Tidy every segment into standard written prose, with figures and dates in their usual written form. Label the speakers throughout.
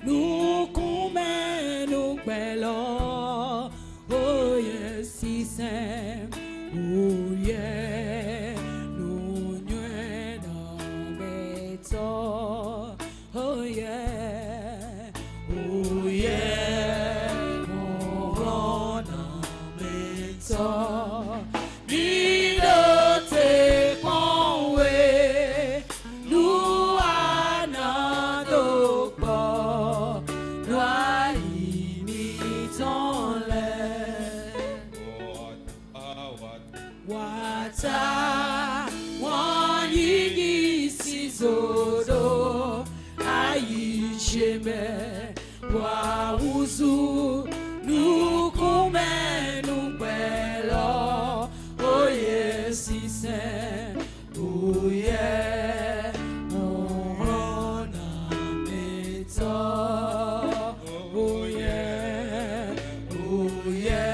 Speaker 1: nous comme nous bellons, oh yes, si c'est, oh yeah, nous nuons dans mes torts, oh yeah, oh yeah, nous rend dans mes torts, ni de tes conway, nous anadons pas, nous imitons les. Wata wanyigi sizodo aisheme wa uzu nukume nubelo oye sise oye morona meto oye oye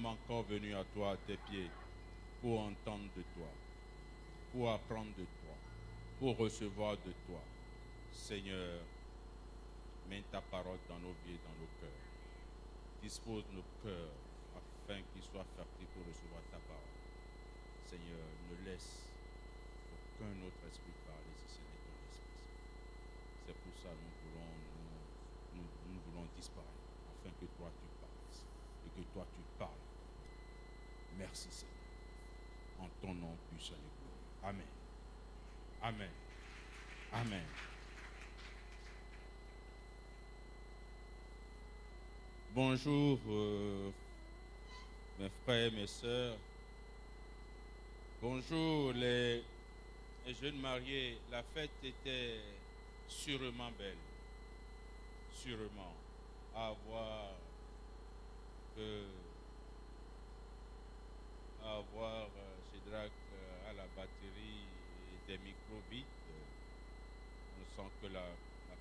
Speaker 2: Encore venu à toi, à tes pieds, pour entendre de toi, pour apprendre de toi, pour recevoir de toi. Seigneur, mets ta parole dans nos vies et dans nos cœurs. Dispose nos cœurs afin qu'ils soient fertiles pour recevoir ta parole. Seigneur, ne laisse aucun autre esprit parler si ce n'est ton esprit. C'est pour ça que nous voulons disparaître, afin que toi tu passes et que toi tu parles. Merci Seigneur. En ton nom puissant et glorieux. Amen. Amen. Amen. Bonjour mes frères et mes sœurs. Bonjour les jeunes mariés. La fête était sûrement belle. Sûrement. À voir Cédrac à la batterie et des micros vides. On sent que la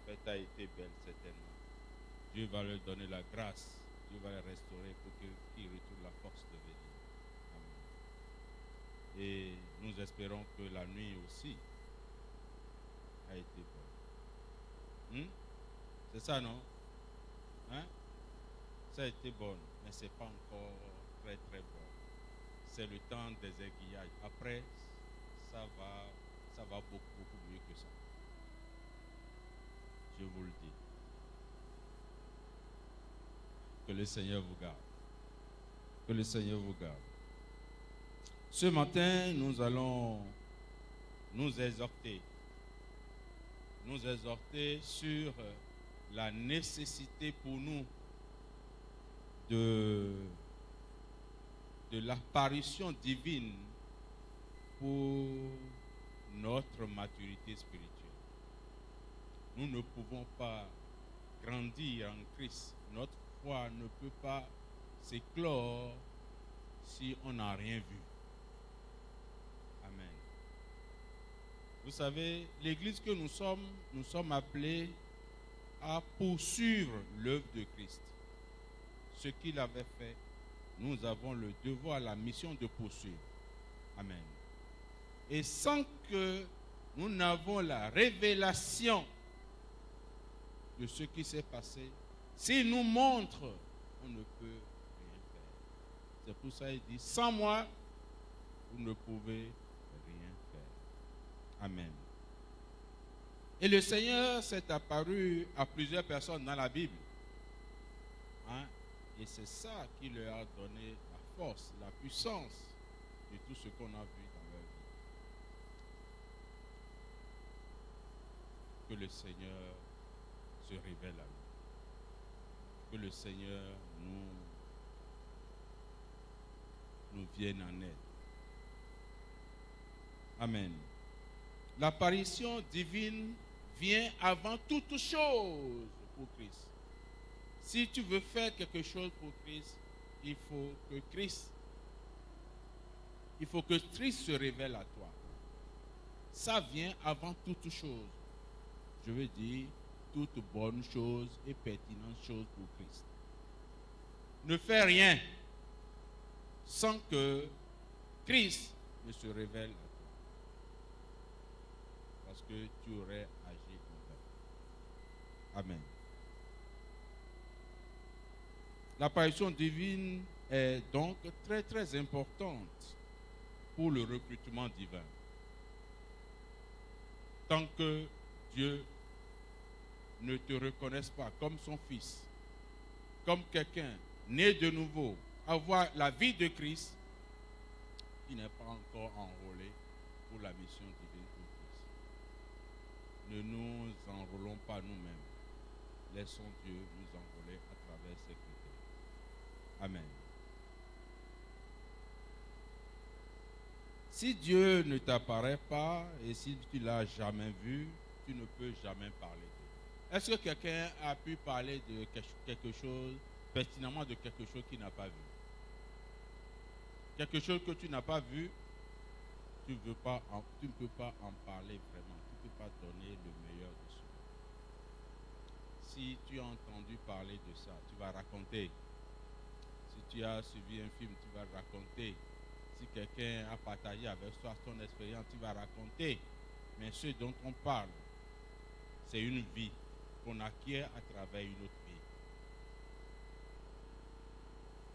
Speaker 2: fête a été belle certainement. Dieu va leur donner la grâce. Dieu va les restaurer pour qu'ils retrouvent la force de venir. Amen. Et nous espérons que la nuit aussi a été bonne. C'est ça, non? Hein? Ça a été bon, mais ce n'est pas encore très très bon. C'est le temps des aiguillages. Après, ça va beaucoup mieux que ça. Je vous le dis. Que le Seigneur vous garde. Que le Seigneur vous garde. Ce matin, nous allons nous exhorter sur la nécessité pour nous de l'apparition divine pour notre maturité spirituelle. nous ne pouvons pas grandir en Christ. Notre foi ne peut pas s'éclore si on n'a rien vu. Amen. Vous savez, l'Église que nous sommes appelés à poursuivre l'œuvre de Christ. Ce qu'il avait fait, nous avons le devoir, la mission de poursuivre. Amen. Et sans que nous n'avons la révélation de ce qui s'est passé, s'il nous montre, on ne peut rien faire. C'est pour ça qu'il dit, sans moi, vous ne pouvez rien faire. Amen. Et le Seigneur s'est apparu à plusieurs personnes dans la Bible. Hein? Et c'est ça qui leur a donné la force, la puissance de tout ce qu'on a vu dans leur vie. Que le Seigneur se révèle à nous. Que le Seigneur nous vienne en aide. Amen. L'apparition divine vient avant toute chose pour Christ. Si tu veux faire quelque chose pour Christ, il faut que Christ se révèle à toi. Ça vient avant toute chose. Je veux dire, toute bonne chose et pertinente chose pour Christ. Ne fais rien sans que Christ ne se révèle à toi. Parce que tu aurais agi comme ça. Amen. L'apparition divine est donc très très importante pour le recrutement divin. Tant que Dieu ne te reconnaisse pas comme son fils, comme quelqu'un né de nouveau, avoir la vie de Christ, il n'est pas encore enrôlé pour la mission divine pour Christ. Ne nous enrôlons pas nous-mêmes. Laissons Dieu nous enrôler à travers ses critères. Amen. Si Dieu ne t'apparaît pas et si tu ne l'as jamais vu, tu ne peux jamais parler de lui. Est-ce que quelqu'un a pu parler de quelque chose, pertinemment de quelque chose qu'il n'a pas vu? Quelque chose que tu n'as pas vu, tu ne peux pas en parler vraiment. Tu ne peux pas donner le meilleur de soi. Si tu as entendu parler de ça, tu vas raconter. Si tu as suivi un film, tu vas raconter. Si quelqu'un a partagé avec toi son expérience, tu vas raconter. Mais ce dont on parle, c'est une vie qu'on acquiert à travers une autre vie.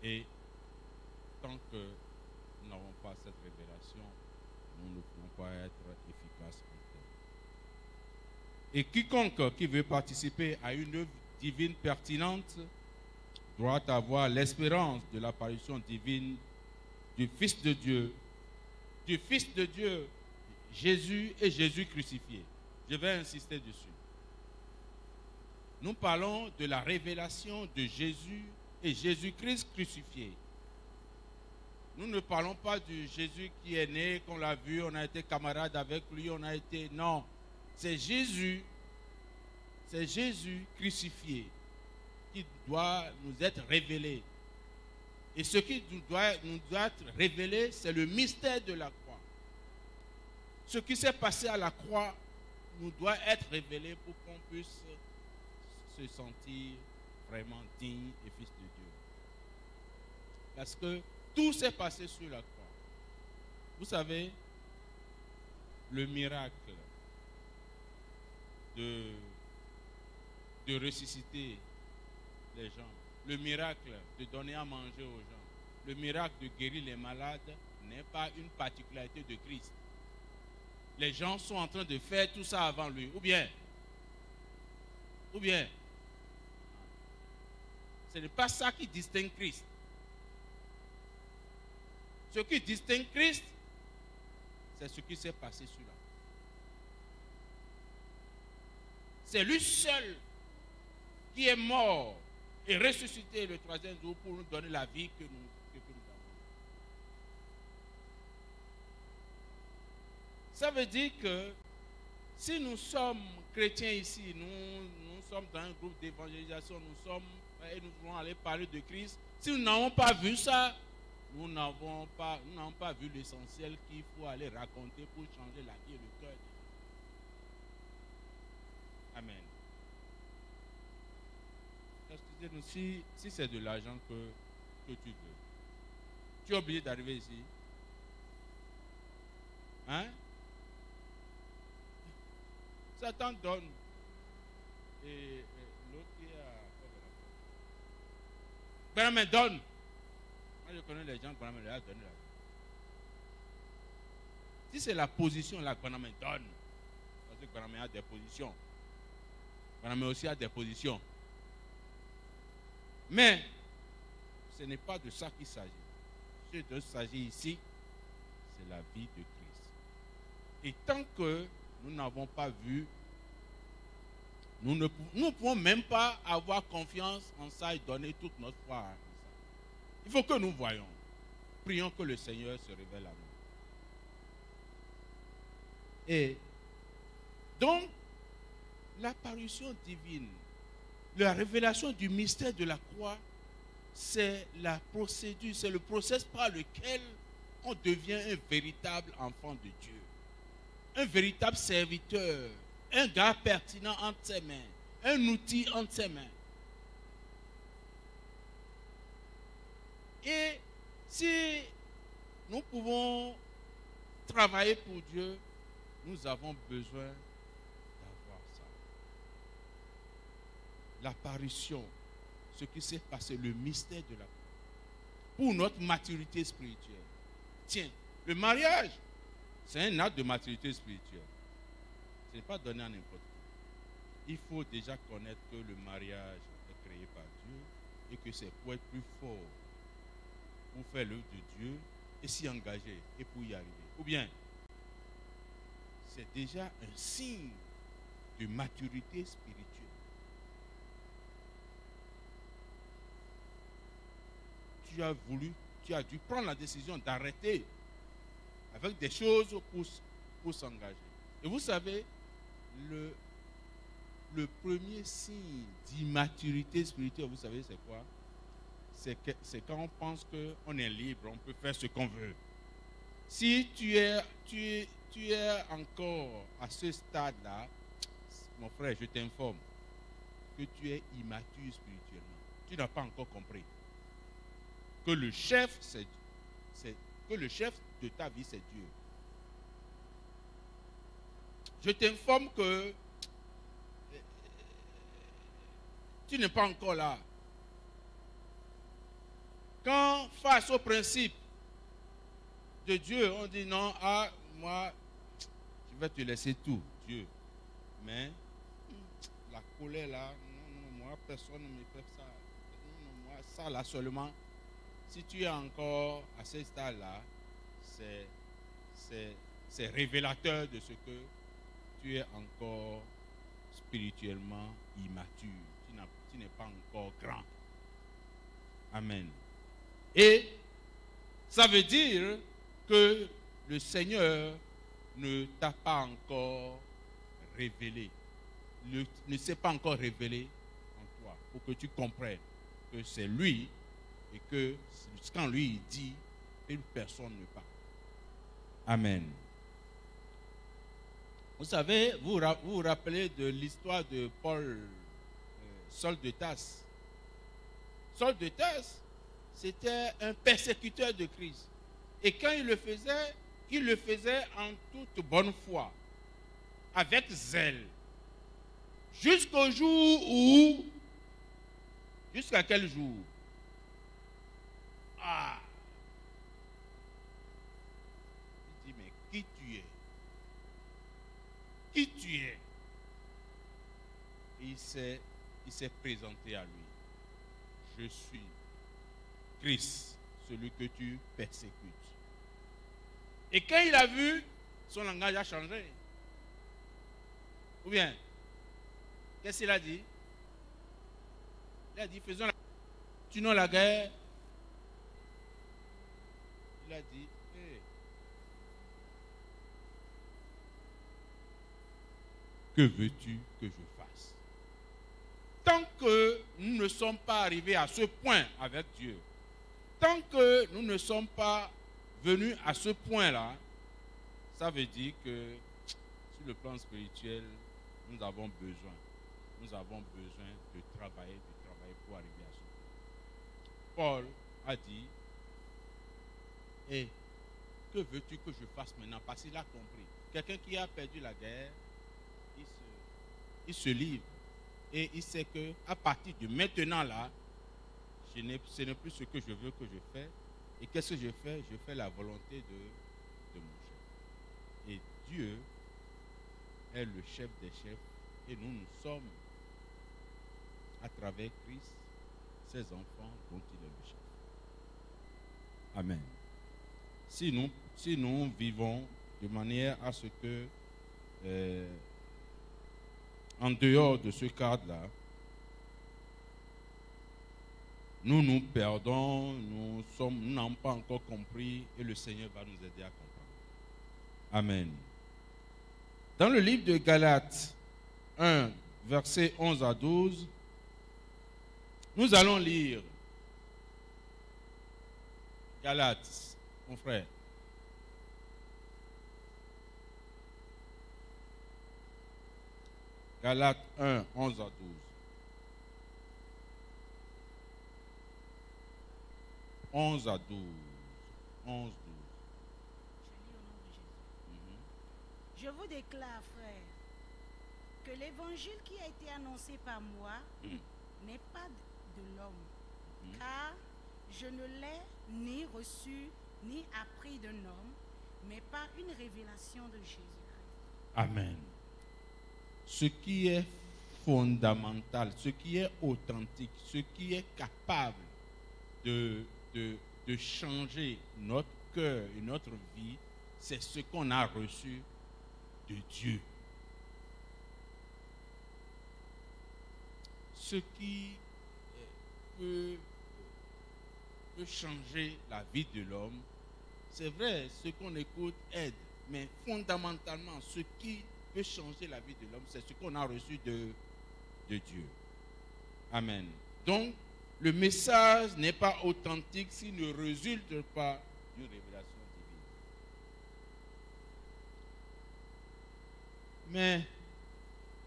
Speaker 2: Et tant que nous n'avons pas cette révélation, nous ne pouvons pas être efficaces en termes. Et quiconque qui veut participer à une œuvre divine pertinente doit avoir l'espérance de l'apparition divine du Fils de Dieu, Jésus et Jésus crucifié. Je vais insister dessus. Nous parlons de la révélation de Jésus et Jésus-Christ crucifié. Nous ne parlons pas du Jésus qui est né, qu'on l'a vu, on a été camarades avec lui, on a été... Non, c'est Jésus crucifié qui doit nous être révélé. Et ce qui nous doit être révélé, c'est le mystère de la croix. Ce qui s'est passé à la croix nous doit être révélé pour qu'on puisse se sentir vraiment digne et fils de Dieu. Parce que tout s'est passé sur la croix. Vous savez, le miracle de ressusciter les gens, le miracle de donner à manger aux gens, le miracle de guérir les malades n'est pas une particularité de Christ. Les gens sont en train de faire tout ça avant lui. Ou bien, ce n'est pas ça qui distingue Christ. Ce qui distingue Christ, c'est ce qui s'est passé sur la croix. C'est lui seul qui est mort et ressuscité le troisième jour pour nous donner la vie que nous avons. Ça veut dire que Si nous sommes chrétiens ici, nous sommes dans un groupe d'évangélisation, et nous voulons aller parler de Christ. Si nous n'avons pas vu ça, nous n'avons pas vu l'essentiel qu'il faut aller raconter pour changer la vie et le cœur. Amen. Excusez-nous, si c'est de l'argent que tu veux, tu es obligé d'arriver ici. Hein? Satan donne. Et l'autre qui a... Branham donne. Moi je connais les gens, Branham leur a donné l'argent. Si c'est la position là, Branham donne. Parce que Branham a des positions. Branham aussi a des positions. Mais ce n'est pas de ça qu'il s'agit. Ce dont il s'agit ici, c'est la vie de Christ. Et tant que nous n'avons pas vu, nous ne pouvons même pas avoir confiance en ça et donner toute notre foi à ça. Il faut que nous voyions. Prions que le Seigneur se révèle à nous. Et donc, l'apparition divine, la révélation du mystère de la croix, c'est la procédure, c'est le processus par lequel on devient un véritable enfant de Dieu. Un véritable serviteur, un gars pertinent entre ses mains, un outil entre ses mains. Et si nous pouvons travailler pour Dieu, nous avons besoin d'avoir ça. L'apparition, ce qui s'est passé, le mystère de la croix, pour notre maturité spirituelle. Tiens, le mariage, c'est un acte de maturité spirituelle. Ce n'est pas donné à n'importe qui. Il faut déjà connaître que le mariage est créé par Dieu et que c'est pour être plus fort, pour faire l'œuvre de Dieu et s'y engager et pour y arriver. Ou bien, c'est déjà un signe de maturité spirituelle. Tu as dû prendre la décision d'arrêter avec des choses pour s'engager. Et vous savez, le premier signe d'immaturité spirituelle, vous savez c'est quoi? C'est quand on pense qu'on est libre, on peut faire ce qu'on veut. Si tu es encore à ce stade-là, mon frère, je t'informe que tu es immature spirituellement. Tu n'as pas encore compris que le chef, que le chef de ta vie, c'est Dieu. Je t'informe que tu n'es pas encore là. Quand face au principe de Dieu, on dit non, moi, je vais te laisser tout, Dieu. Mais la colère là, non, moi, personne ne me fait ça. Non, moi, ça là seulement. Si tu es encore à ce stade-là, c'est révélateur de ce que tu es encore spirituellement immature. Tu n'es pas encore grand. Amen. Et ça veut dire que le Seigneur ne t'a pas encore révélé, ne s'est pas encore révélé en toi, pour que tu comprennes que c'est lui et que quand lui il dit, une personne ne parle. Amen. Vous savez, vous vous rappelez de l'histoire de Saul de Tarse. Saul de Tarse, c'était un persécuteur de Christ. Et quand il le faisait en toute bonne foi, avec zèle. Jusqu'au jour où... Jusqu'à quel jour? Il dit, mais qui tu es? Qui tu es? Et il s'est présenté à lui. Je suis Christ, celui que tu persécutes. Et quand il a vu, son langage a changé. Ou bien, qu'est-ce qu'il a dit? Il a dit, continuons la guerre. Il a dit, que veux-tu que je fasse? Tant que nous ne sommes pas arrivés à ce point avec Dieu, tant que nous ne sommes pas venus à ce point-là, ça veut dire que sur le plan spirituel, nous avons besoin de travailler pour arriver à ce point. Paul a dit, que veux-tu que je fasse maintenant? Parce qu'il a compris. Quelqu'un qui a perdu la guerre, il se livre et il sait que à partir de maintenant là, ce n'est plus ce que je veux que je fais. Et qu'est-ce que je fais? Je fais la volonté de mon chef. Et Dieu est le chef des chefs et nous sommes à travers Christ ses enfants dont il est le chef. Amen. Si nous vivons de manière à ce que en dehors de ce cadre-là, nous perdons, nous n'avons pas encore compris et le Seigneur va nous aider à comprendre. Amen. Dans le livre de Galates 1, versets 11 à 12, nous allons lire Galates, mon frère. Galates 1, 11 à 12. « 11 à 12. 11, 12. »
Speaker 3: Je vous déclare, frère, que l'évangile qui a été annoncé par moi n'est pas de l'homme, car je ne l'ai ni reçu ni appris d'un homme, mais par une révélation de Jésus-Christ.
Speaker 2: Amen. Ce qui est fondamental, ce qui est authentique, ce qui est capable de changer notre cœur et notre vie, c'est ce qu'on a reçu de Dieu. Ce qui peut changer la vie de l'homme, c'est vrai, ce qu'on écoute aide, mais fondamentalement, ce qui peut changer la vie de l'homme, c'est ce qu'on a reçu de Dieu. Amen. Donc, le message n'est pas authentique s'il ne résulte pas d'une révélation divine. Mais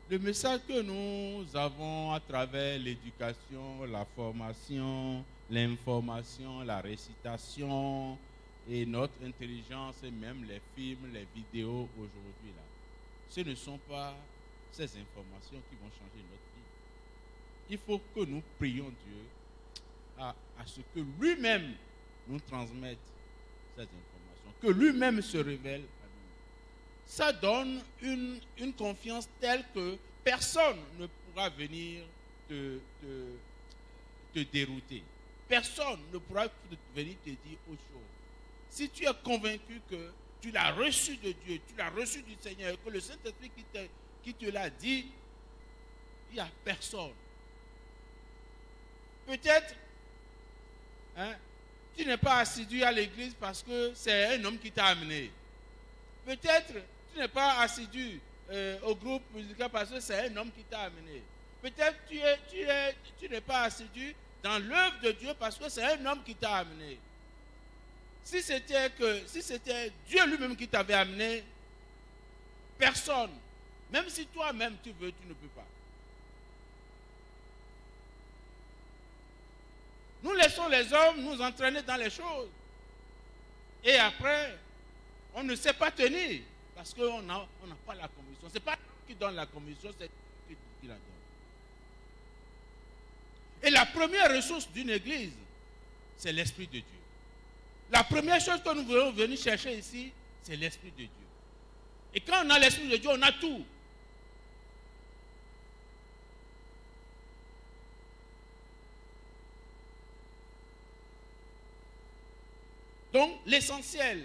Speaker 2: le message que nous avons à travers l'éducation, la formation, l'information, la récitation et notre intelligence et même les films, les vidéos aujourd'hui là, ce ne sont pas ces informations qui vont changer notre vie. Il faut que nous prions Dieu à ce que lui-même nous transmette ces informations, que lui-même se révèle à nous. Ça donne une confiance telle que personne ne pourra venir te dérouter. Personne ne pourra venir te dire autre chose. Si tu es convaincu que tu l'as reçu de Dieu, tu l'as reçu du Seigneur, que le Saint-Esprit qui te l'a dit, il n'y a personne. Peut-être, tu n'es pas assidu à l'église parce que c'est un homme qui t'a amené. Peut-être, tu n'es pas assidu au groupe musical parce que c'est un homme qui t'a amené. Peut-être, tu n'es pas assidu dans l'œuvre de Dieu parce que c'est un homme qui t'a amené. Si c'était Dieu lui-même qui t'avait amené, personne, même si toi-même tu veux, tu ne peux pas. Nous laissons les hommes nous entraîner dans les choses. Et après, on ne sait pas tenir parce qu'on n'a pas la conviction. Ce n'est pas nous qui donne la conviction, c'est Dieu qui la donne. Et la première ressource d'une église, c'est l'Esprit de Dieu. La première chose que nous voulons venir chercher ici, c'est l'Esprit de Dieu. Et quand on a l'Esprit de Dieu, on a tout. Donc, l'essentiel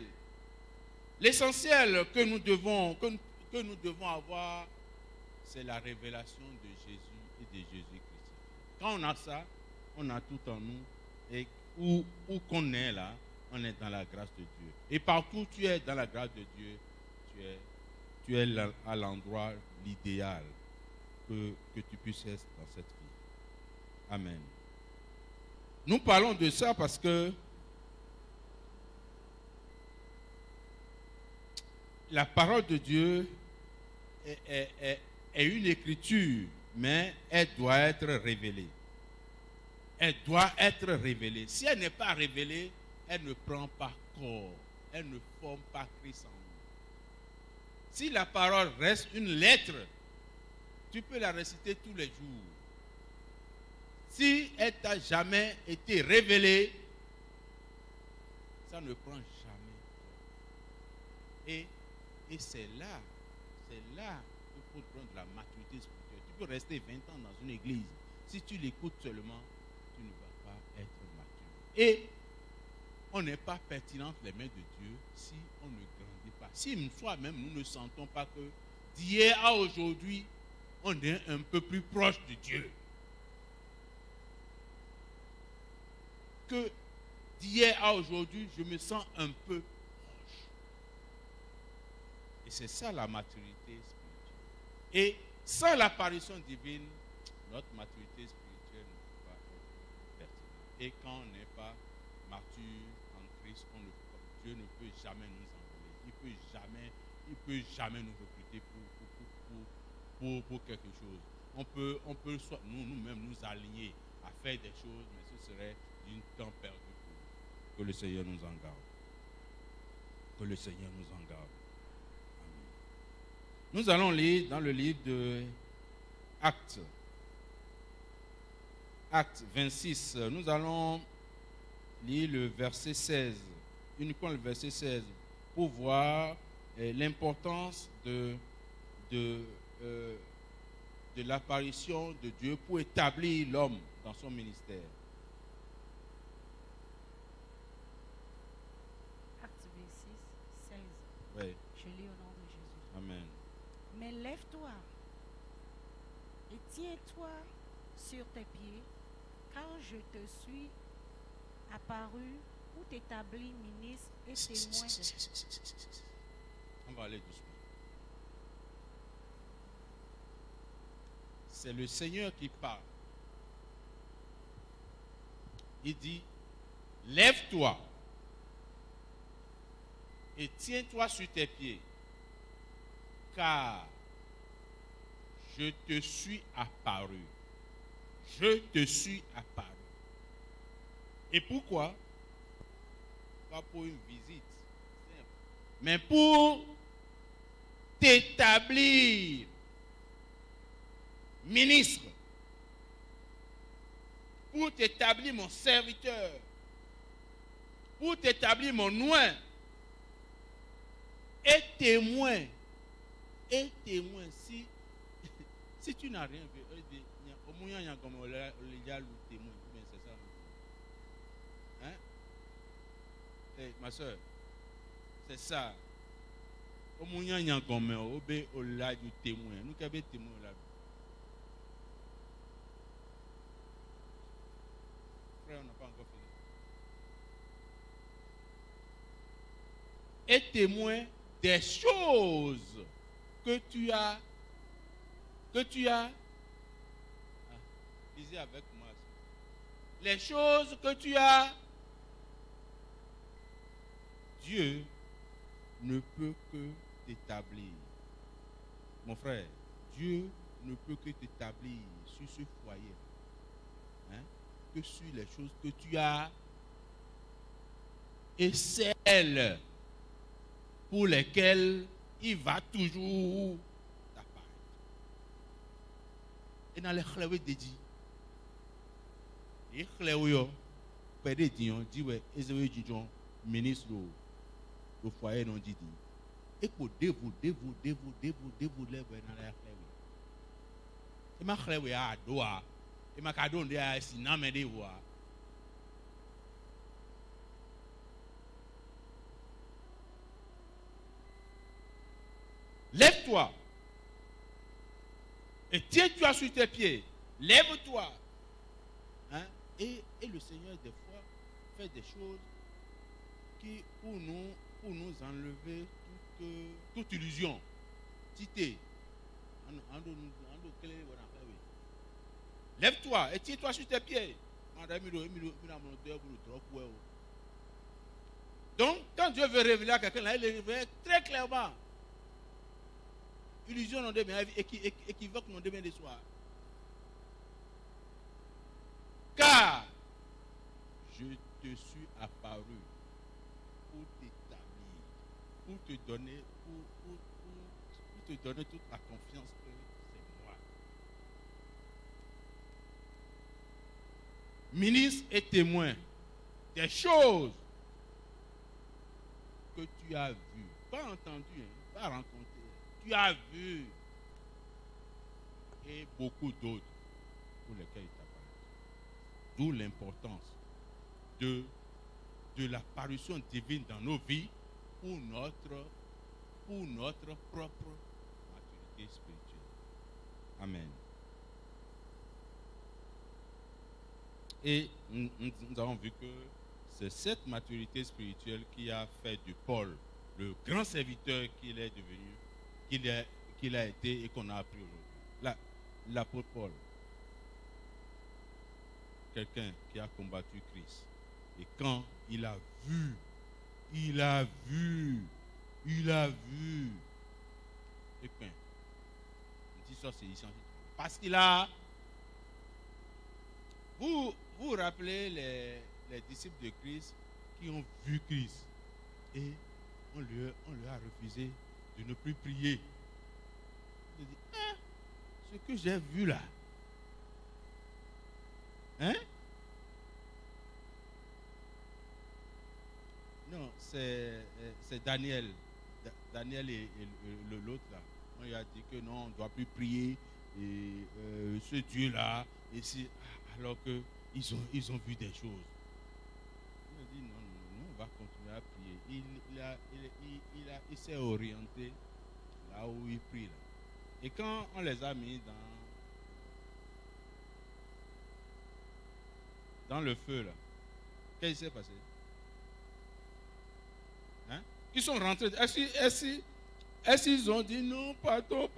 Speaker 2: que nous devons avoir, c'est la révélation de Jésus et de Jésus-Christ. Quand on a ça, on a tout en nous. Et où qu'on est là, on est dans la grâce de Dieu. Et partout où tu es dans la grâce de Dieu, tu es à l'endroit, l'idéal que tu puisses être dans cette vie. Amen. Nous parlons de ça parce que la parole de Dieu est une écriture, mais elle doit être révélée. Elle doit être révélée. Si elle n'est pas révélée, elle ne prend pas corps. Elle ne forme pas Christ en nous. Si la parole reste une lettre, tu peux la réciter tous les jours. Si elle t'a jamais été révélée, ça ne prend jamais corps. Et c'est là qu'il faut prendre la maturité spirituelle. Tu peux rester 20 ans dans une église. Si tu l'écoutes seulement, tu ne vas pas être mature. Et on n'est pas pertinent les mains de Dieu si on ne grandit pas. Si soi-même nous ne sentons pas que d'hier à aujourd'hui, on est un peu plus proche de Dieu. Que d'hier à aujourd'hui, je me sens un peu proche. Et c'est ça la maturité spirituelle. Et sans l'apparition divine, notre maturité spirituelle ne peut pas être pertinente. Et quand on n'est pas mature en Christ, Dieu ne peut jamais nous envoler. Il ne peut jamais nous recruter pour quelque chose. On peut soit nous-mêmes nous aligner à faire des choses, mais ce serait d'une temps perdu pour nous. Que le Seigneur nous en garde. Que le Seigneur nous en garde. Amen. Nous allons lire dans le livre de Actes. Actes 26. Nous allons lire le verset 16. Uniquement le verset 16. Pour voir l'importance de l'apparition de Dieu pour établir l'homme dans son ministère.
Speaker 3: Acte 26, 16.
Speaker 2: Oui.
Speaker 3: Je lis au nom de Jésus.
Speaker 2: Amen.
Speaker 3: Mais lève-toi et tiens-toi sur tes pieds, car je te suis apparu pour t'établir ministre et témoin de...
Speaker 2: On va aller doucement. C'est le Seigneur qui parle. Il dit, lève-toi et tiens-toi sur tes pieds, car je te suis apparu. Je te suis apparu. Et pourquoi? Pas pour une visite, mais pour t'établir ministre, pour t'établir mon serviteur, pour t'établir mon oint, et témoin. Et témoin, si tu n'as rien vu, au moins il y a comme le témoin, c'est ça. Hein? Hey, ma soeur, c'est ça. Au moins il y a comme au-delà du témoin. Nous qui avons témoin là. Frère, on n'a pas encore fini. Et témoin des choses que tu as. Lisez avec moi. Les choses que tu as. Dieu ne peut que t'établir. Mon frère, Dieu ne peut que t'établir sur ce foyer. Hein? Que sur les choses que tu as et celles pour lesquelles il va toujours t'apparaître. Et dans les chlèves dédiés, les chlèves, perdez Dion, dit ouais, Ezewe Dijon, ministre au foyer non dit. Et pour dévou lève dans les chlèves. Et ma chlève a doa, et ma cadeau de a siname de voix. Lève-toi et tiens-toi sur tes pieds. Lève-toi. Hein? Et le Seigneur, des fois, fait des choses pour nous enlever toute illusion. Tité. Lève-toi et tiens-toi sur tes pieds. Donc, quand Dieu veut révéler à quelqu'un, là, il le révèle très clairement. Illusion non demain, équivoque non demain de soir. Car je te suis apparu pour t'établir, pour te donner, pour te donner toute la confiance que c'est moi. Ministre et témoin des choses que tu as vues, pas entendu, pas rencontré, tu as vu, et beaucoup d'autres pour lesquels il t'a parlé. D'où l'importance de l'apparition divine dans nos vies pour notre propre maturité spirituelle. Amen. Et nous avons vu que c'est cette maturité spirituelle qui a fait de Paul le grand serviteur qu'il est devenu, qu'il a été et qu'on a appris aujourd'hui. L'apôtre Paul, quelqu'un qui a combattu Christ. Et quand il a vu, et bien, on dit ça, c'est ici. Parce qu'il a, vous vous rappelez les disciples de Christ qui ont vu Christ et on leur a refusé de ne plus prier. Il dit, hein, ce que j'ai vu là, hein? Non, c'est Daniel. Daniel et l'autre là. On lui a dit que non, on ne doit plus prier et ce Dieu-là, alors qu'ils ont vu des choses. Il a dit non, on va continuer à prier. Il s'est orienté là où il prie là. Et quand on les a mis dans le feu là, qu'est-ce qui s'est passé? Hein? Ils sont rentrés. Est-ce qu'ils ont dit non, pardon,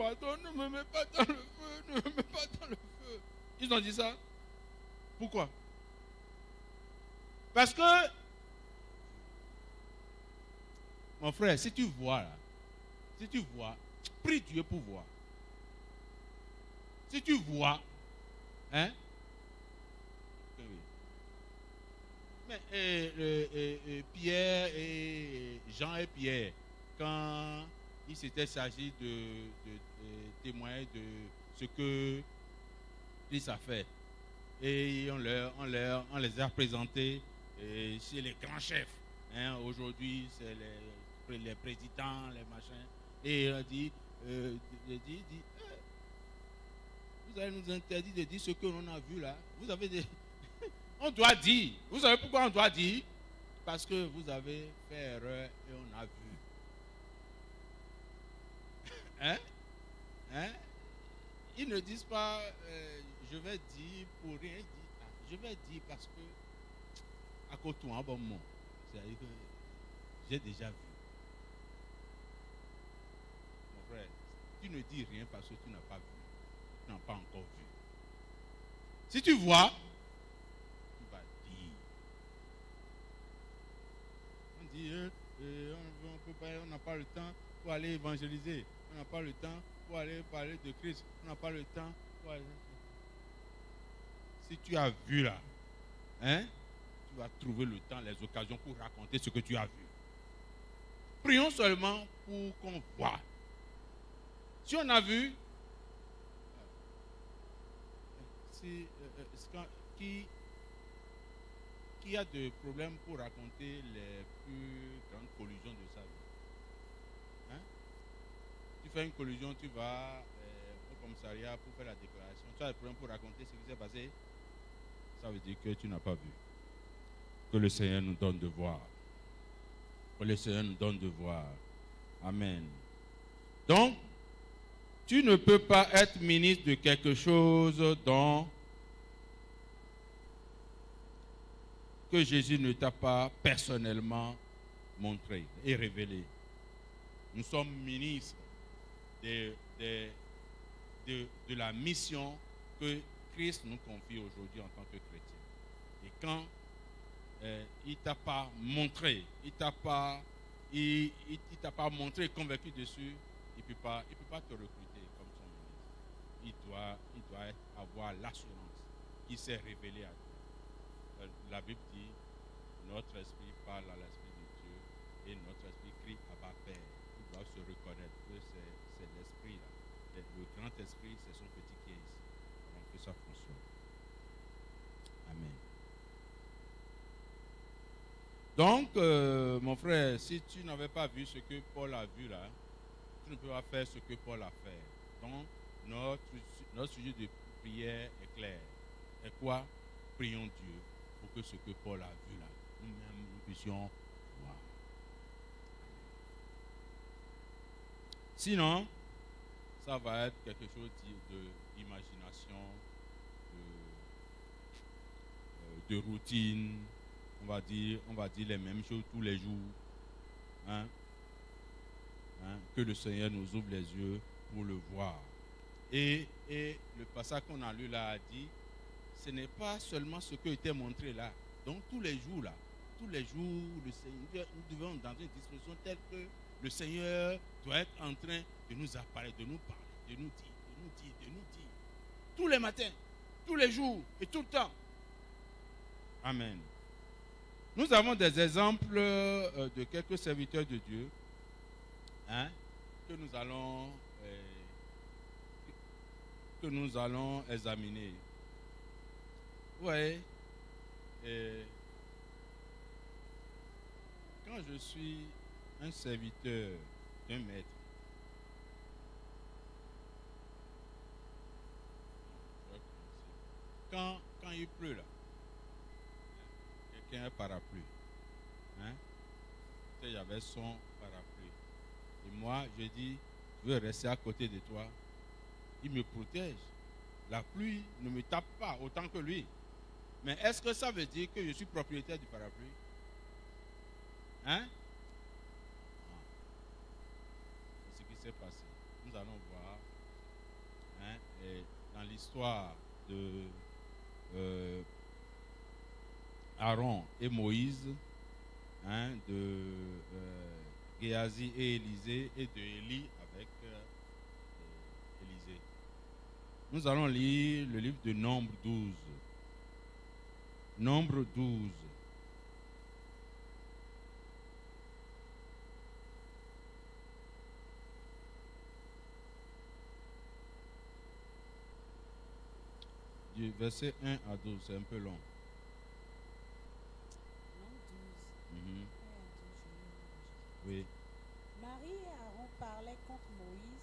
Speaker 2: ne me mets pas dans le feu, ne me mets pas dans le feu? Ils ont dit ça? Pourquoi? Parce que, mon frère, si tu vois là, prie Dieu pour voir. Si tu vois, hein? Mais Pierre et Jean et Pierre, quand il s'était s'agit de témoigner de ce que Christ a fait, et on les a présentés chez les grands chefs. Hein, aujourd'hui, c'est les présidents, les machins. Et il a dit, vous allez nous interdire de dire ce que l'on a vu là. Vous avez des... On doit dire. Vous savez pourquoi on doit dire? Parce que vous avez fait erreur et on a vu. Hein? Ils ne disent pas, je vais dire pour rien dire. Je vais dire parce que, à côté un bon mot. C'est-à-dire que j'ai déjà vu. Mon frère, tu ne dis rien parce que tu n'as pas vu. Tu n'as pas encore vu. Si tu vois, tu vas dire. On dit, on n'a pas le temps pour aller évangéliser. On n'a pas le temps pour aller parler de Christ. On n'a pas le temps pour aller... Si tu as vu là, hein, tu vas trouver le temps, les occasions pour raconter ce que tu as vu. Prions seulement pour qu'on voit. Si on a vu, qui a de problèmes pour raconter les plus grandes collisions de sa vie? Hein? Tu fais une collision, tu vas au commissariat pour faire la déclaration. Tu as des problèmes pour raconter ce qui s'est passé. Ça veut dire que tu n'as pas vu. Que le Seigneur nous donne de voir. Que le Seigneur nous donne de voir. Amen. Donc, tu ne peux pas être ministre de quelque chose que Jésus ne t'a pas personnellement montré et révélé. Nous sommes ministres de la mission que Christ nous confie aujourd'hui en tant que chrétien. Et quand il ne t'a pas montré, il t'a pas montré et convaincu dessus, il ne peut pas te recruter comme son ministre. Il doit avoir l'assurance qu'il s'est révélé à toi. La Bible dit, notre esprit parle à l'esprit de Dieu et notre esprit crie Abba Père. Il doit se reconnaître que c'est l'esprit là. Le grand esprit, c'est son petit qui est ici. Donc que ça fonctionne. Amen. Donc, mon frère, si tu n'avais pas vu ce que Paul a vu là, tu ne peux pas faire ce que Paul a fait. Donc, notre sujet de prière est clair. Et quoi? Prions Dieu pour que ce que Paul a vu là, nous-mêmes, nous puissions voir. Sinon, ça va être quelque chose d'imagination, de routine. On va dire les mêmes choses tous les jours. Que le Seigneur nous ouvre les yeux pour le voir. Et le passage qu'on a lu là a dit, ce n'est pas seulement ce qui était montré là. Donc tous les jours, le Seigneur, nous devons dans une disposition telle que le Seigneur doit être en train de nous apparaître, de nous parler, de nous dire. Tous les matins, tous les jours et tout le temps. Amen. Nous avons des exemples de quelques serviteurs de Dieu que nous allons examiner. Oui. Quand je suis un serviteur d'un maître, quand il pleut là, quelqu'un a un parapluie. Il y avait son parapluie. Et moi, je dis, je veux rester à côté de toi. Il me protège. La pluie ne me tape pas autant que lui. Mais est-ce que ça veut dire que je suis propriétaire du parapluie? C'est ce qui s'est passé. Nous allons voir et dans l'histoire de Aaron et Moïse, de Géasi et Élisée, et de Élie avec Élisée. Nous allons lire le livre de Nombre 12. Nombre 12. Du verset 1 à 12, c'est un peu long. Oui.
Speaker 3: Marie et Aaron parlaient contre Moïse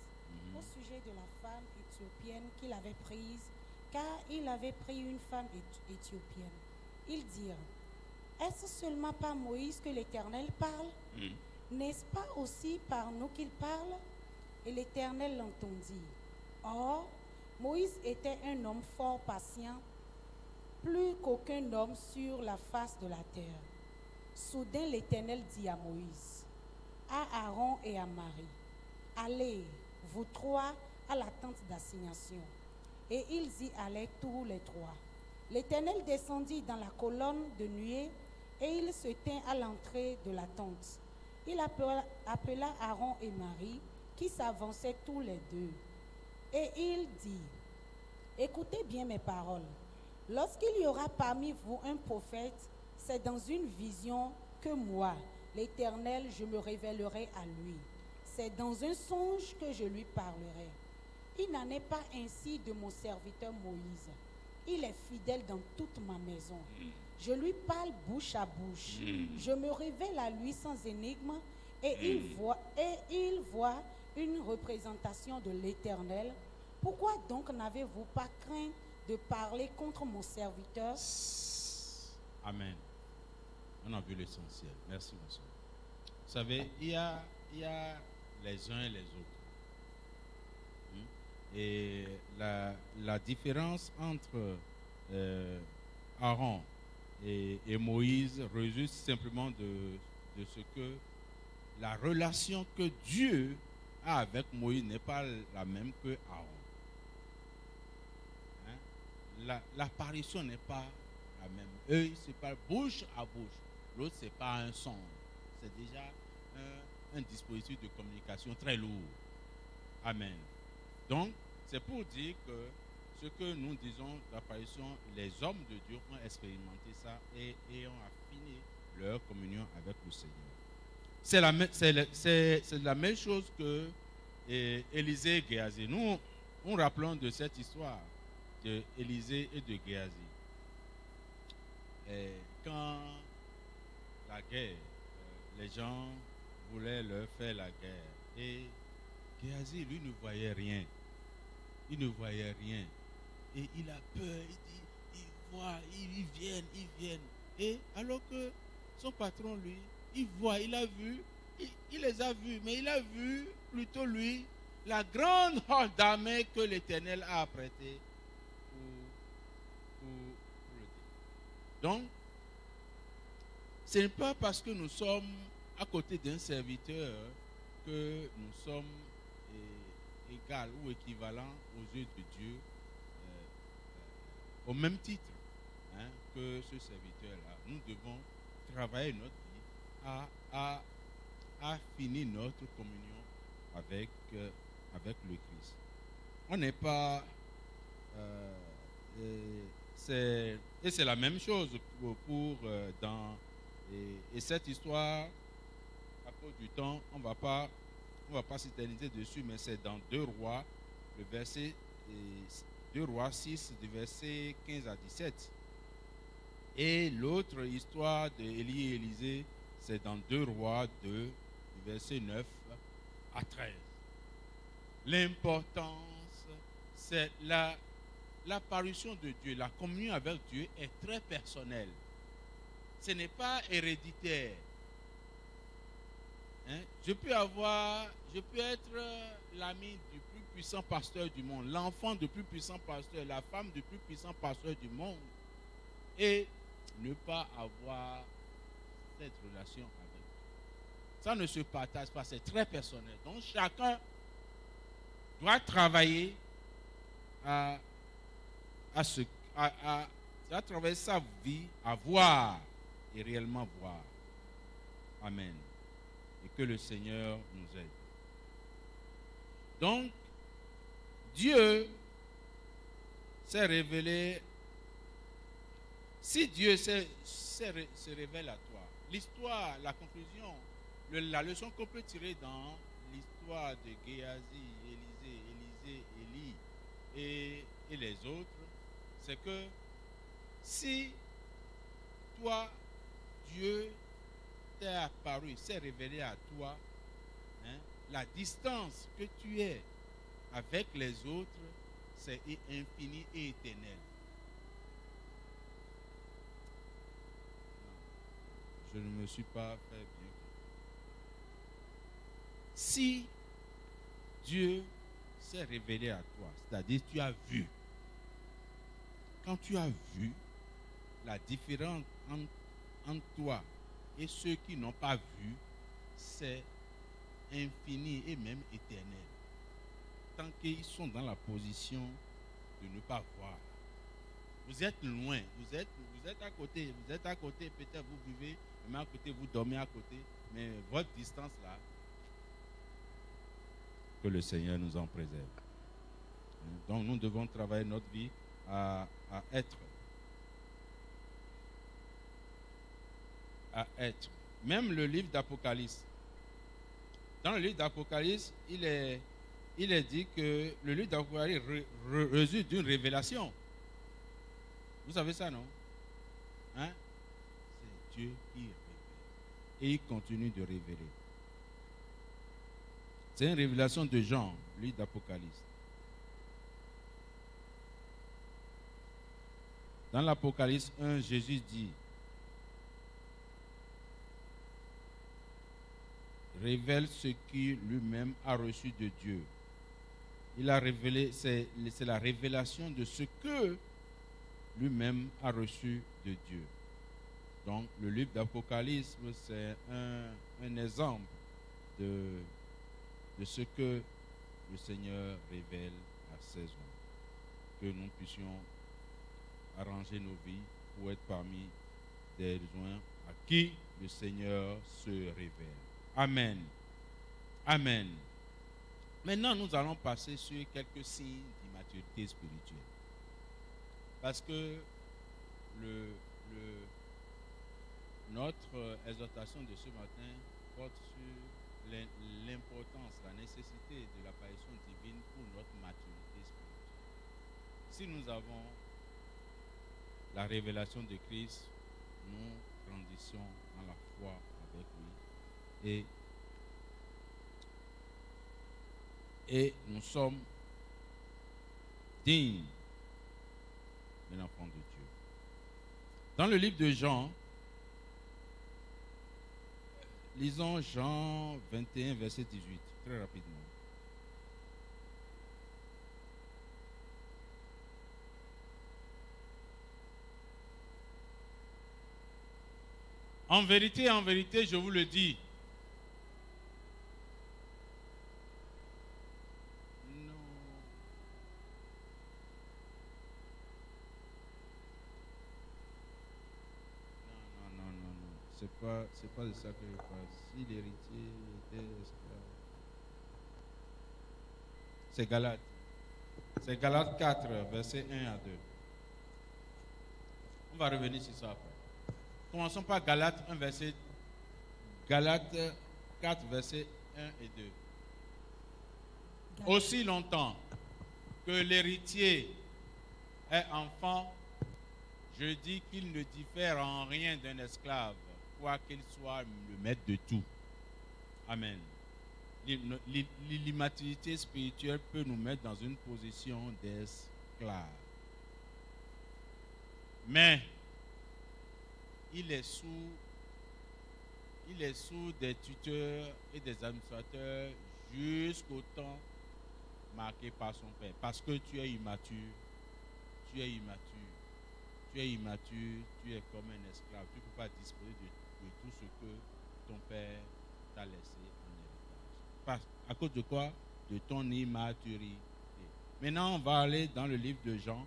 Speaker 3: au sujet de la femme éthiopienne qu'il avait prise, car il avait pris une femme éthiopienne. Ils dirent, est-ce seulement par Moïse que l'Éternel parle? N'est-ce pas aussi par nous qu'il parle? Et l'Éternel l'entendit. Or, Moïse était un homme fort patient, plus qu'aucun homme sur la face de la terre. Soudain, l'Éternel dit à Moïse, à Aaron et à Marie, allez, vous trois, à la tente d'assignation. Et ils y allaient tous les trois. L'Éternel descendit dans la colonne de nuée et il se tint à l'entrée de la tente. Il appela Aaron et Marie qui s'avançaient tous les deux. Et il dit, écoutez bien mes paroles. Lorsqu'il y aura parmi vous un prophète, c'est dans une vision que moi, l'Éternel, je me révélerai à lui. C'est dans un songe que je lui parlerai. Il n'en est pas ainsi de mon serviteur Moïse. Il est fidèle dans toute ma maison. Je lui parle bouche à bouche. Je me révèle à lui sans énigme et il voit une représentation de l'Éternel. Pourquoi donc n'avez-vous pas craint de parler contre mon serviteur?
Speaker 2: Amen. On a vu l'essentiel. Merci, mon soeur. Vous savez, il y a les uns et les autres. Et la différence entre Aaron et Moïse résulte simplement de ce que la relation que Dieu a avec Moïse n'est pas la même que Aaron. Hein? L'apparition n'est pas la même. Eux, ils se parlent bouche à bouche. L'autre, ce n'est pas un son. C'est déjà un dispositif de communication très lourd. Amen. Donc, c'est pour dire que ce que nous disons d'apparition, les hommes de Dieu ont expérimenté ça et ont affiné leur communion avec le Seigneur. C'est la même chose que Élisée et Géasi. Nous rappelons de cette histoire d'Élisée et de Géasi. Quand la guerre, les gens voulaient leur faire la guerre et Géasi, lui, ne voyait rien. Il ne voyait rien. Et il a peur, il dit, il voit, ils viennent. Et alors que son patron, lui, il voit, il a vu, il les a vus, mais il a vu plutôt lui la grande horde d'armée que l'Éternel a apprêtée pour le dire. Donc, ce n'est pas parce que nous sommes à côté d'un serviteur que nous sommes égal ou équivalent aux yeux de Dieu au même titre que ce serviteur-là. Nous devons travailler notre vie à finir notre communion avec le Christ. On n'est pas... et c'est la même chose pour dans... Et cette histoire, à cause du temps, on va pas s'éterniser dessus, mais c'est dans 2 Rois, le verset 2 Rois 6, du verset 15 à 17. Et l'autre histoire d'Élie et Élisée, c'est dans 2 Rois 2, du verset 9 à 13. L'importance, c'est l'apparition de Dieu, la communion avec Dieu est très personnelle. Ce n'est pas héréditaire. Hein? Je peux être l'ami du plus puissant pasteur du monde, l'enfant du plus puissant pasteur, la femme du plus puissant pasteur du monde, et ne pas avoir cette relation avec Dieu. Ça ne se partage pas, c'est très personnel. Donc chacun doit travailler à travailler sa vie, à voir et réellement voir. Amen. Et que le Seigneur nous aide. Donc, Dieu s'est révélé. Si Dieu se révèle à toi, l'histoire, la conclusion, la leçon qu'on peut tirer dans l'histoire de Géasi, Élisée, Élie et les autres, c'est que si toi, Dieu t'est apparu, s'est révélé à toi, la distance que tu es avec les autres, c'est infini et éternel. Je ne me suis pas fait bien. Si Dieu s'est révélé à toi, c'est-à-dire tu as vu, quand tu as vu, la différence entre toi et ceux qui n'ont pas vu, c'est infini et même éternel. Tant qu'ils sont dans la position de ne pas voir. Vous êtes loin, vous êtes à côté, peut-être vous vivez, mais à côté, vous dormez à côté, mais votre distance là, que le Seigneur nous en préserve. Donc nous devons travailler notre vie à être. Même le livre d'Apocalypse. Dans le livre d'Apocalypse, il est dit que le livre d'Apocalypse résulte d'une révélation. Vous savez ça, non? Hein? C'est Dieu qui révèle. Et il continue de révéler. C'est une révélation de Jean, le livre d'Apocalypse. Dans l'Apocalypse 1, Jésus dit, révèle ce qu'il lui-même a reçu de Dieu. Il a révélé, c'est la révélation de ce que lui-même a reçu de Dieu. Donc, le livre d'Apocalypse, c'est un exemple de ce que le Seigneur révèle à ses hommes. Que nous puissions arranger nos vies pour être parmi des gens à qui le Seigneur se révèle. Amen. Amen. Maintenant, nous allons passer sur quelques signes d'immaturité spirituelle. Parce que notre exhortation de ce matin porte sur l'importance, la nécessité de l'apparition divine pour notre maturité spirituelle. Si nous avons la révélation de Christ, nous grandissons dans la foi avec lui et nous sommes dignes d'un enfant de Dieu. Dans le livre de Jean, lisons Jean 21, verset 18, très rapidement. En vérité, je vous le dis. Non. C'est pas de ça que je parle. Si l'héritier était esclave. C'est Galates. C'est Galates 4, verset 1 à 2. On va revenir sur ça après. Commençons par Galates 4, versets 1 et 2. Aussi longtemps que l'héritier est enfant, je dis qu'il ne diffère en rien d'un esclave, quoiqu'il soit le maître de tout. Amen. L'immaturité spirituelle peut nous mettre dans une position d'esclave. Mais il est sous des tuteurs et des administrateurs jusqu'au temps marqué par son père. Parce que tu es immature, tu es comme un esclave. Tu ne peux pas disposer de tout ce que ton père t'a laissé en héritage. À cause de quoi? De ton immaturité. Maintenant, on va aller dans le livre de Jean.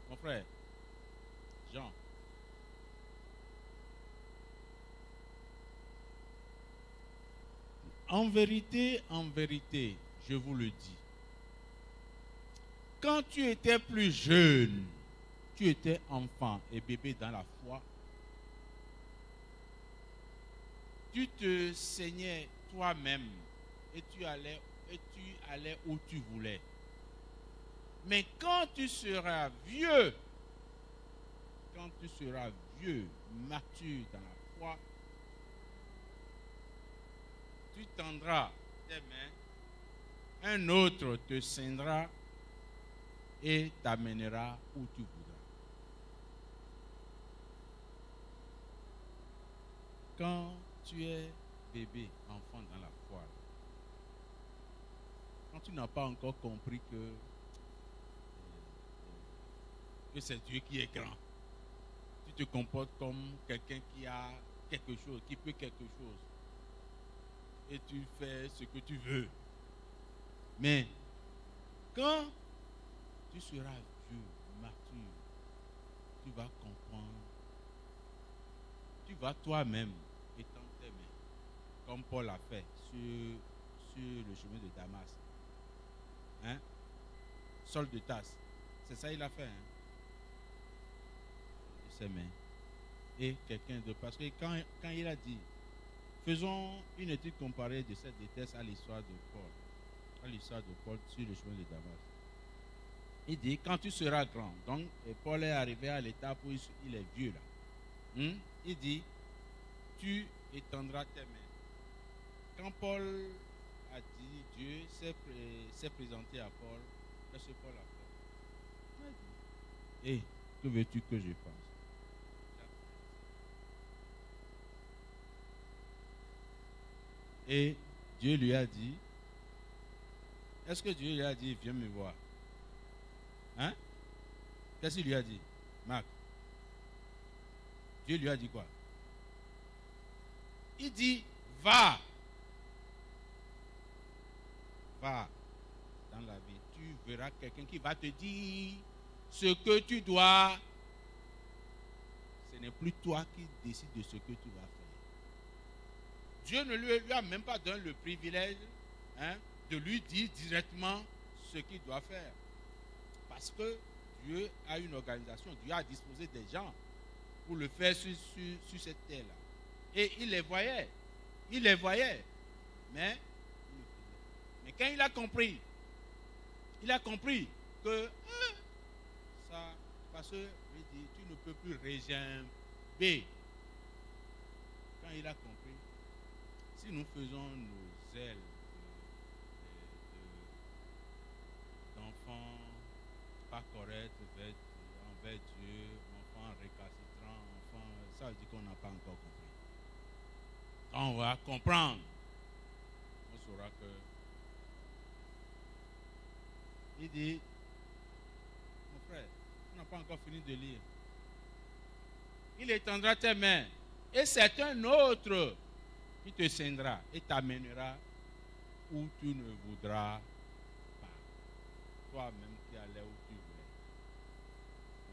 Speaker 2: Mon frère, Jean. En vérité, je vous le dis. Quand tu étais plus jeune, tu étais enfant et bébé dans la foi, tu te saignais toi-même et tu allais où tu voulais. Mais quand tu seras vieux, mature dans la foi, tu tendras tes mains, un autre te ceindra et t'amènera où tu voudras. Quand tu es bébé, enfant dans la foi, quand tu n'as pas encore compris que c'est Dieu qui est grand, tu te comportes comme quelqu'un qui a quelque chose, qui peut quelque chose, et tu fais ce que tu veux. Mais quand tu seras vieux, mature, tu vas comprendre. Tu vas toi-même étendre tes mains, comme Paul a fait sur le chemin de Damas. Hein? Saul de Tarse. C'est ça qu'il a fait. Hein? De ses mains. Et quelqu'un d'autre. Parce que quand il a dit, faisons une étude comparée de cette détresse à l'histoire de Paul. À l'histoire de Paul sur le chemin de Damas. Il dit, quand tu seras grand. Donc, Paul est arrivé à l'étape où il est vieux là. Il dit, tu étendras tes mains. Quand Paul a dit, Dieu s'est présenté à Paul, qu'est-ce que Paul a fait? Et que veux-tu que je fasse? Et Dieu lui a dit, est-ce que Dieu lui a dit, viens me voir? Hein? Qu'est-ce qu'il lui a dit? Marc, Dieu lui a dit quoi? Il dit, va. Va dans la vie. Tu verras quelqu'un qui va te dire ce que tu dois. Ce n'est plus toi qui décides de ce que tu vas faire. Dieu ne lui a même pas donné le privilège de lui dire directement ce qu'il doit faire. Parce que Dieu a une organisation, Dieu a disposé des gens pour le faire sur cette terre-là. Et il les voyait. Il les voyait. Mais quand il a compris que ça, parce que il dit, tu ne peux plus régimber. Quand il a compris, si nous faisons nos ailes d'enfants pas corrects envers Dieu, enfants récalcitrants, enfants, ça veut dire qu'on n'a pas encore compris. Quand on va comprendre, on saura que il dit, mon frère, on n'a pas encore fini de lire. Il étendra tes mains et c'est un autre qui te scindra et t'amènera où tu ne voudras pas. Toi-même qui allais où tu voulais.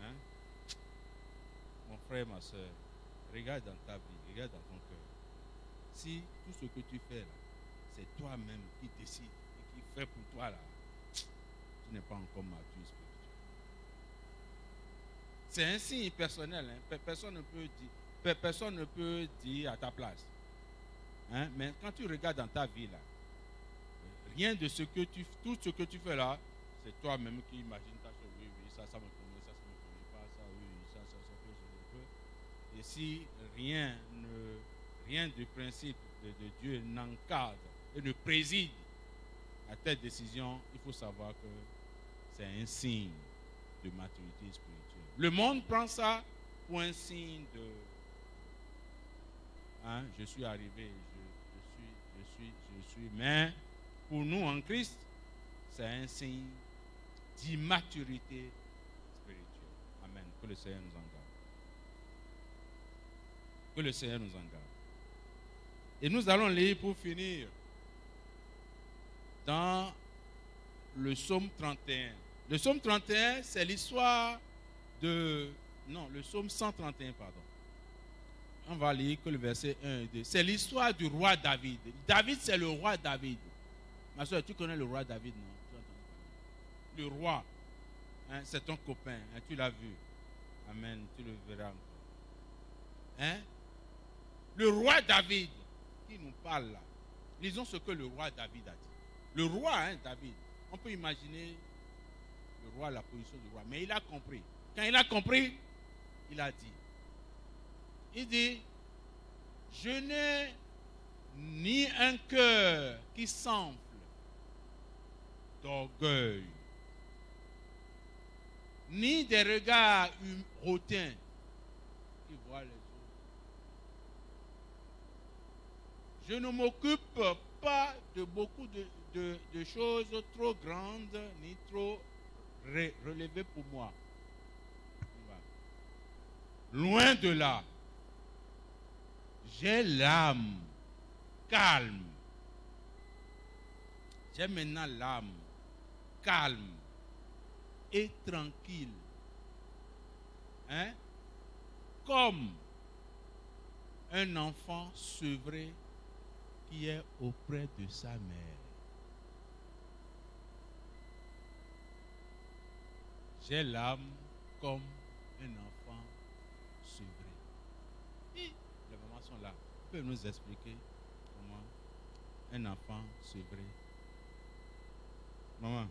Speaker 2: Hein? Mon frère, ma soeur, regarde dans ta vie, regarde dans ton cœur. Si tout ce que tu fais là, c'est toi-même qui décide et qui fait pour toi là, tu n'es pas encore mature spirituel. C'est un signe personnel. Hein? Personne ne peut dire à ta place. Hein? Mais quand tu regardes dans ta vie là, rien de tout ce que tu fais là, c'est toi-même qui imagine ta chose. Oui, ça me convient, ça me convient pas, ça, oui, ça peut. Et si rien du principe de Dieu n'encadre et ne préside à telle décision, il faut savoir que c'est un signe de maturité spirituelle. Le monde prend ça pour un signe de je suis arrivé, je suis. Mais pour nous en Christ, c'est un signe d'immaturité spirituelle. Amen. Que le Seigneur nous en garde. Que le Seigneur nous en garde. Et nous allons lire pour finir dans le psaume 31. Le psaume 31, c'est l'histoire le psaume 131, pardon. On va lire que le verset 1 et 2. C'est l'histoire du roi David. David, c'est le roi David. Ma soeur, tu connais le roi David, non? Le roi, c'est ton copain, tu l'as vu. Amen, tu le verras encore. Le roi David, qui nous parle là. Lisons ce que le roi David a dit. Le roi, David, on peut imaginer le roi, la position du roi. Mais il a compris. Quand il a compris, il a dit. Il dit, je n'ai ni un cœur qui s'enfle d'orgueil, ni des regards hautains qui voient les autres. Je ne m'occupe pas de beaucoup de choses trop grandes ni trop relevées pour moi. Loin de là. J'ai l'âme calme. J'ai maintenant l'âme calme et tranquille. Comme un enfant sevré qui est auprès de sa mère. J'ai l'âme comme un enfant sevré. Les mamans sont là. Vous pouvez nous expliquer comment un enfant sevré. Maman,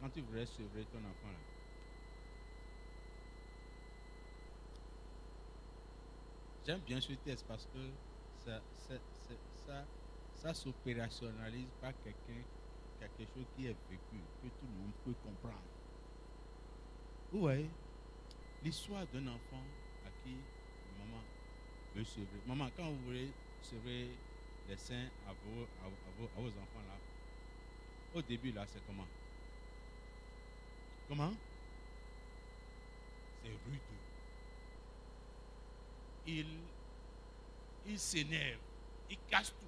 Speaker 2: quand tu voudrais sevrer ton enfant là, j'aime bien ce test parce que ça s'opérationnalise par quelque chose qui est vécu, que tout le monde peut comprendre. Vous voyez, l'histoire d'un enfant à qui maman veut sevrer. Maman, quand vous voulez sevrer les seins à vos enfants là, au début là, c'est comment? Comment? C'est rude. il s'énerve, il casse tout.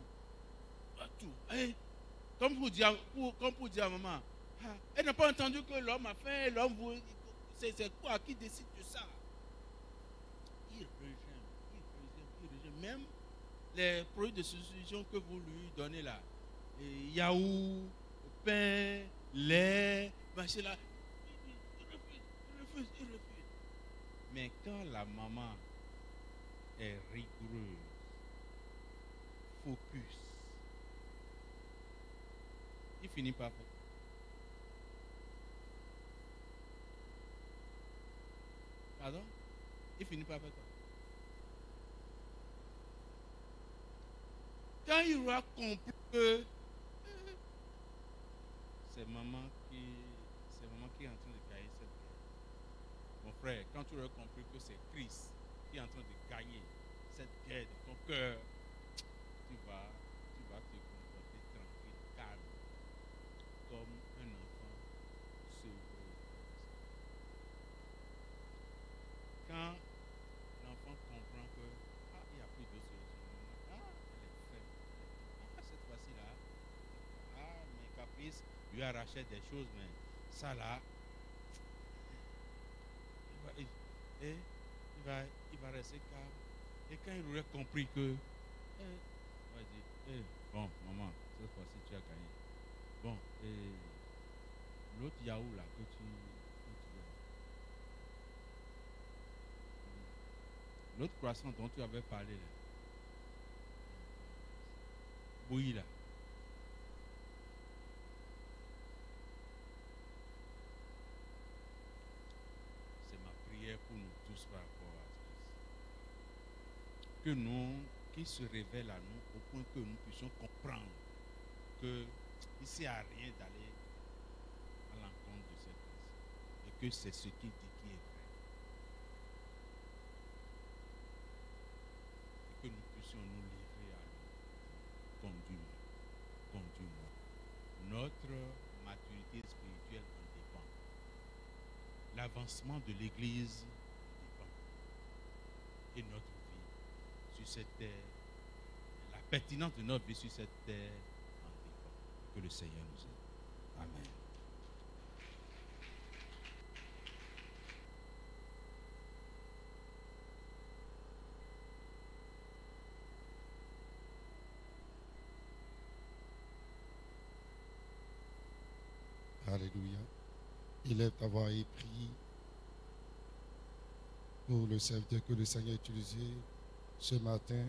Speaker 2: Tout. Et comme pour dire à maman, ah, elle n'a pas entendu que l'homme a faim, l'homme vous. C'est quoi qui décide de ça? Il rejette. Même les produits de substitution que vous lui donnez là, yaourt, pain, lait, machin là, il refuse. Mais quand la maman est rigoureuse, focus, il finit par faire. Pardon? Il finit par faire quoi? Quand il aura compris que c'est maman qui est en train de gagner cette guerre. Mon frère, quand tu auras compris que c'est Christ qui est en train de gagner cette guerre dans ton cœur, tu vas te comporter tranquille, calme, comme un enfant sevré. Quand l'enfant comprend que il n'y a plus de solution, elle est faible. Cette fois-ci là, mes caprices lui arrachaient des choses, mais ça là, il va rester calme. Et quand il aurait compris que, il va dire, bon maman, cette fois-ci tu as gagné. Bon, l'autre yaourt là que tu l'autre croissant dont tu avais parlé là, bouilli là. C'est ma prière pour nous tous par rapport à Christ. Que nous, qu'il se révèle à nous au point que nous puissions comprendre que il ne sert à rien d'aller à l'encontre de cette Christ. Et que c'est ce qu'il dit qui est vrai. Et que nous puissions nous livrer à lui. Conduis-moi. Notre maturité spirituelle en dépend. L'avancement de l'Église en dépend. Et notre vie sur cette terre, la pertinence de notre vie sur cette terre en dépend. Que le Seigneur nous aide. Amen.
Speaker 4: Alléluia. Élève ta voix et prie pour le serviteur que le Seigneur a utilisé ce matin